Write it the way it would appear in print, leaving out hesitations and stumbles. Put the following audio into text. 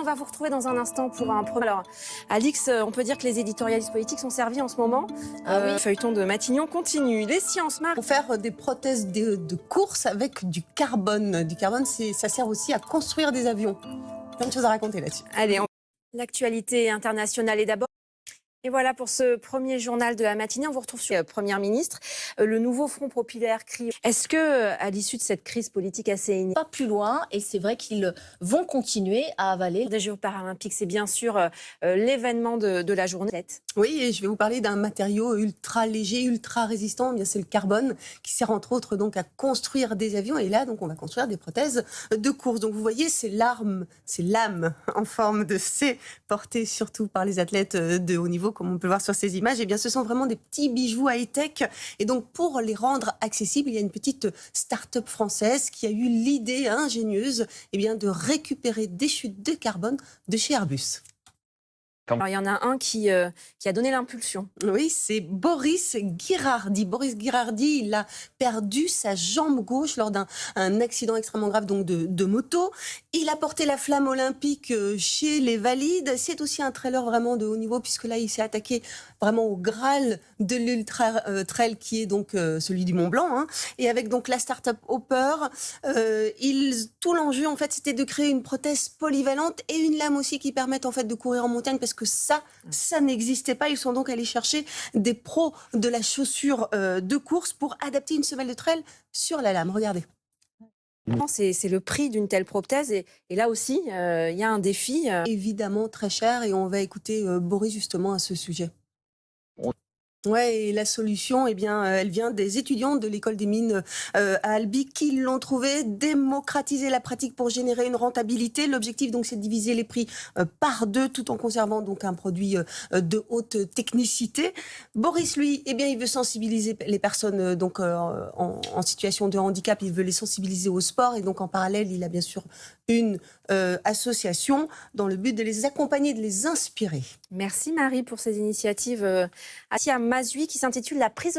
va vous retrouver dans un instant pour un premier. Alors, Alix, on peut dire que les éditorialistes politiques sont servis en ce moment. Oui. Feuilleton de Matignon continue. Les sciences, Marc. Pour faire des prothèses de course avec du carbone. Du carbone, ça sert aussi à construire des avions. Plein de choses à raconter là-dessus. Allez, l'actualité internationale est d'abord. Et voilà pour ce premier journal de la matinée. On vous retrouve sur la Première ministre. Le nouveau Front populaire crie. Est-ce que, à l'issue de cette crise politique assez inédite, Pas plus loin, et c'est vrai qu'ils vont continuer à avaler. des Jeux paralympiques, c'est bien sûr l'événement de la journée. Oui, et je vais vous parler d'un matériau ultra léger, ultra résistant. Eh bien, c'est le carbone qui sert entre autres donc à construire des avions. Et là, donc, on va construire des prothèses de course. Donc, vous voyez, c'est l'âme en forme de C, portée surtout par les athlètes de haut niveau, comme on peut le voir sur ces images. Eh bien, ce sont vraiment des petits bijoux high-tech. Et donc, pour les rendre accessibles, il y a une petite start-up française qui a eu l'idée ingénieuse, eh bien, de récupérer des chutes de carbone de chez Airbus. Alors, il y en a un qui a donné l'impulsion. Oui, c'est Boris Girardi. Boris Girardi, il a perdu sa jambe gauche lors d'un accident extrêmement grave donc de moto. Il a porté la flamme olympique chez les valides. C'est aussi un trailer vraiment de haut niveau puisque là, il s'est attaqué vraiment au Graal de l'Ultra Trail qui est donc celui du Mont Blanc. Hein. Et avec donc la start-up Hopper, tout l'enjeu en fait, c'était de créer une prothèse polyvalente et une lame aussi qui permette en fait de courir en montagne parce que ça n'existait pas. Ils sont donc allés chercher des pros de la chaussure de course pour adapter une semelle de trail sur la lame. Regardez. C'est le prix d'une telle prothèse. Et là aussi, il y a un défi. Évidemment très cher et on va écouter Boris justement à ce sujet. Ouais, et la solution, eh bien, elle vient des étudiants de l'école des mines à Albi qui l'ont trouvé, démocratiser la pratique pour générer une rentabilité. L'objectif, donc, c'est de diviser les prix par deux tout en conservant donc un produit de haute technicité. Boris, lui, eh bien, il veut sensibiliser les personnes donc en situation de handicap. Il veut les sensibiliser au sport et donc en parallèle, il a bien sûr une association dans le but de les accompagner, de les inspirer. Merci Marie pour ces initiatives. À Mazui qui s'intitule La prise